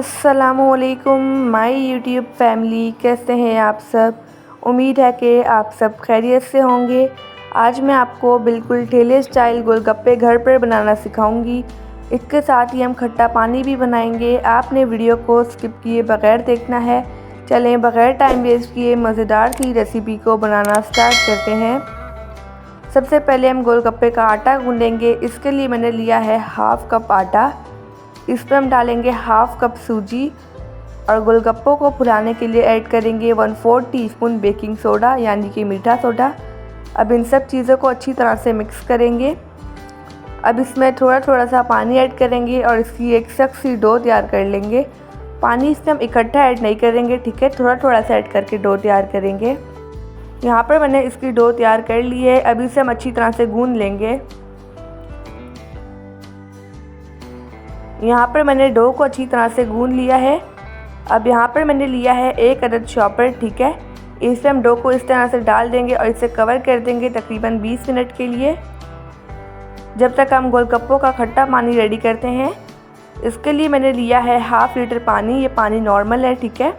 अस्सलामुअलैकुम my YouTube family, कैसे हैं आप सब। उम्मीद है कि आप सब खैरियत से होंगे। आज मैं आपको बिल्कुल ठेले स्टाइल गोलगप्पे घर पर बनाना सिखाऊंगी। इसके साथ ही हम खट्टा पानी भी बनाएंगे। आपने वीडियो को स्किप किए बगैर देखना है। चलें बगैर टाइम वेस्ट किए मज़ेदार सी रेसिपी को बनाना स्टार्ट करते हैं। सबसे पहले हम गोलगप्पे का आटा गूँधेंगे। इसके लिए मैंने लिया है हाफ़ कप आटा। इस पर हम डालेंगे हाफ़ कप सूजी और गोलगप्पों को फुलाने के लिए ऐड करेंगे 1/4 टीस्पून बेकिंग सोडा यानी कि मीठा सोडा। अब इन सब चीज़ों को अच्छी तरह से मिक्स करेंगे। अब इसमें थोड़ा थोड़ा सा पानी ऐड करेंगे और इसकी एक सख्त सी डो तैयार कर लेंगे। पानी इसमें हम इकट्ठा ऐड नहीं करेंगे, ठीक है, थोड़ा थोड़ा सा ऐड करके डो तैयार करेंगे। यहाँ पर मैंने इसकी डो तैयार कर ली है। अब इसे हम अच्छी तरह से गूँध लेंगे। यहाँ पर मैंने डो को अच्छी तरह से गूँध लिया है। अब यहाँ पर मैंने लिया है 1 अदद चॉपर, ठीक है। इसमें हम डो को इस तरह से डाल देंगे और इसे कवर कर देंगे तकरीबन 20 मिनट के लिए, जब तक हम गोलगप्पों का खट्टा पानी रेडी करते हैं। इसके लिए मैंने लिया है हाफ़ लीटर पानी। ये पानी नॉर्मल है, ठीक है।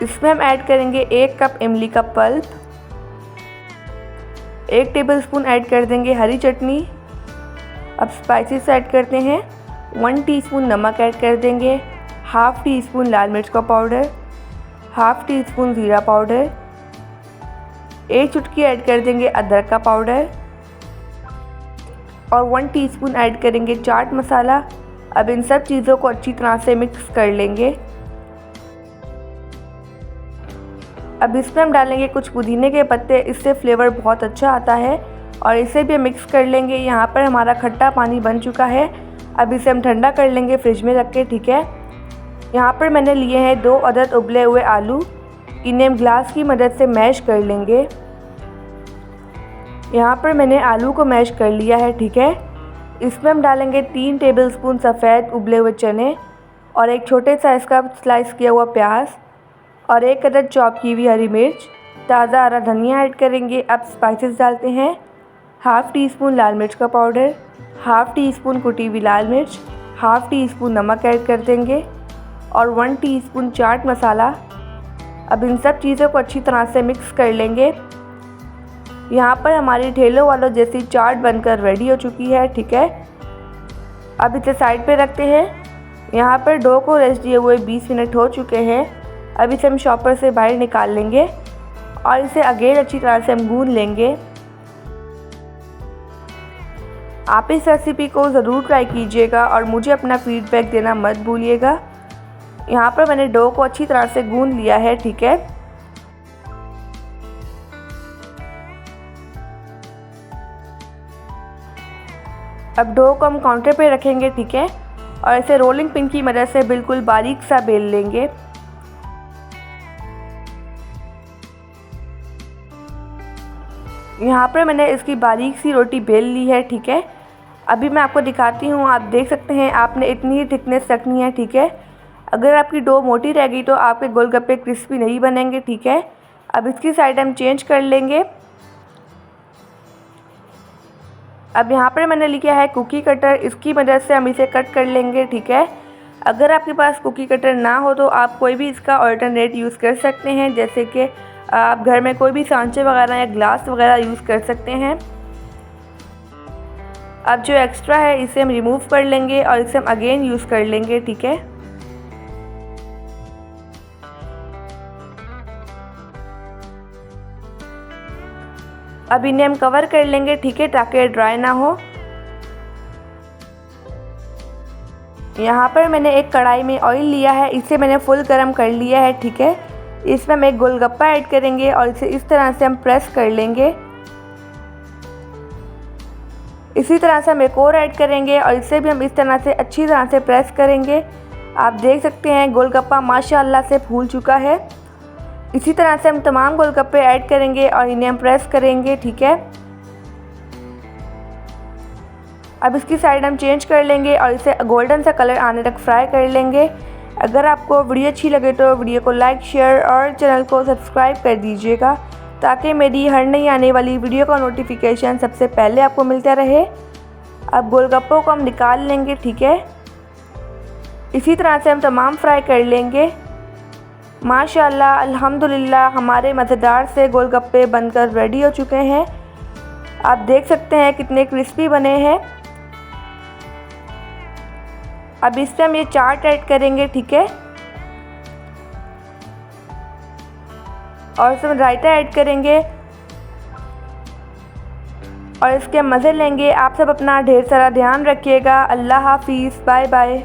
इसमें हम ऐड करेंगे 1 कप इमली का पल्प, 1 टेबलस्पून ऐड कर देंगे हरी चटनी। अब स्पाइसेस ऐड करते हैं। 1 टीस्पून नमक ऐड कर देंगे, हाफ़ टी स्पून लाल मिर्च का पाउडर, हाफ़ टी स्पून ज़ीरा पाउडर, 1 चुटकी ऐड कर देंगे अदरक का पाउडर और 1 टीस्पून ऐड करेंगे चाट मसाला। अब इन सब चीज़ों को अच्छी तरह से मिक्स कर लेंगे। अब इसमें हम डालेंगे कुछ पुदीने के पत्ते, इससे फ्लेवर बहुत अच्छा आता है और इसे भी मिक्स कर लेंगे। यहाँ पर हमारा खट्टा पानी बन चुका है। अब इसे हम ठंडा कर लेंगे फ्रिज में रख के, ठीक है। यहाँ पर मैंने लिए हैं 2 अदद उबले हुए आलू। इन्हें हम ग्लास की मदद से मैश कर लेंगे। यहाँ पर मैंने आलू को मैश कर लिया है, ठीक है। इसमें हम डालेंगे 3 टेबलस्पून सफ़ेद उबले हुए चने और एक छोटे साइज़ का स्लाइस किया हुआ प्याज और 1 अदद चॉप की हुई हरी मिर्च, ताज़ा हरा धनिया ऐड करेंगे। अब स्पाइसेस डालते हैं। हाफ़ टी स्पून लाल मिर्च का पाउडर, हाफ़ टी स्पून कुटी हुई लाल मिर्च, हाफ़ टी स्पून नमक ऐड कर देंगे और 1 टीस्पून चाट मसाला। अब इन सब चीज़ों को अच्छी तरह से मिक्स कर लेंगे। यहाँ पर हमारी ठेलों वालों जैसी चाट बनकर रेडी हो चुकी है, ठीक है। अब इसे साइड पे रखते हैं। यहाँ पर डो को रेस्ट दिए हुए 20 मिनट हो चुके हैं। अब इसे हम शॉपर से बाहर निकाल लेंगे और इसे अगेन अच्छी तरह से हम गूँध लेंगे। आप इस रेसिपी को ज़रूर ट्राई कीजिएगा और मुझे अपना फीडबैक देना मत भूलिएगा। यहाँ पर मैंने डो को अच्छी तरह से गूँध लिया है, ठीक है। अब डो को हम काउंटर पे रखेंगे, ठीक है, और इसे रोलिंग पिन की मदद से बिल्कुल बारीक सा बेल लेंगे। यहाँ पर मैंने इसकी बारीक सी रोटी बेल ली है, ठीक है। अभी मैं आपको दिखाती हूँ। आप देख सकते हैं आपने इतनी ही थिकनेस रखनी है, ठीक है। अगर आपकी डो मोटी रह गई तो आपके गोलगप्पे क्रिस्पी नहीं बनेंगे, ठीक है। अब इसकी साइड हम चेंज कर लेंगे। अब यहाँ पर मैंने लिखा है कुकी कटर, इसकी मदद से हम इसे कट कर लेंगे, ठीक है। अगर आपके पास कुकी कटर ना हो तो आप कोई भी इसका ऑल्टरनेट यूज़ कर सकते हैं, जैसे कि आप घर में कोई भी सांचे वगैरह या ग्लास वगैरह यूज़ कर सकते हैं। अब जो एक्स्ट्रा है इसे हम रिमूव कर लेंगे और इसे हम अगेन यूज़ कर लेंगे, ठीक है। अब इन्हें हम कवर कर लेंगे, ठीक है, ताकि ड्राई ना हो। यहाँ पर मैंने एक कढ़ाई में ऑयल लिया है, इसे मैंने फुल गर्म कर लिया है, ठीक है। इसमें हम एक गोलगप्पा ऐड करेंगे और इसे इस तरह से हम प्रेस कर लेंगे। इसी तरह से हम एक और ऐड करेंगे और इसे भी हम इस तरह से अच्छी तरह से प्रेस करेंगे। आप देख सकते हैं गोलगप्पा माशाल्लाह से फूल चुका है। इसी तरह से हम तमाम गोलगप्पे ऐड करेंगे और इन्हें हम प्रेस करेंगे, ठीक है। अब इसकी साइड हम चेंज कर लेंगे और इसे गोल्डन सा कलर आने तक फ्राई कर लेंगे। अगर आपको वीडियो अच्छी लगे तो वीडियो को लाइक, शेयर और चैनल को सब्सक्राइब कर दीजिएगा, ताकि मेरी हर नई आने वाली वीडियो का नोटिफिकेशन सबसे पहले आपको मिलता रहे। अब गोलगप्पों को हम निकाल लेंगे, ठीक है। इसी तरह से हम तमाम फ्राई कर लेंगे। माशाल्लाह अल्हम्दुलिल्लाह हमारे मज़ेदार से गोलगप्पे बनकर रेडी हो चुके हैं। आप देख सकते हैं कितने क्रिस्पी बने हैं। अब इस पे हम ये चाट ऐड करेंगे, ठीक है, और इसमें रायता ऐड करेंगे और इसके मज़े लेंगे। आप सब अपना ढेर सारा ध्यान रखिएगा। अल्लाह हाफिज़, बाय बाय।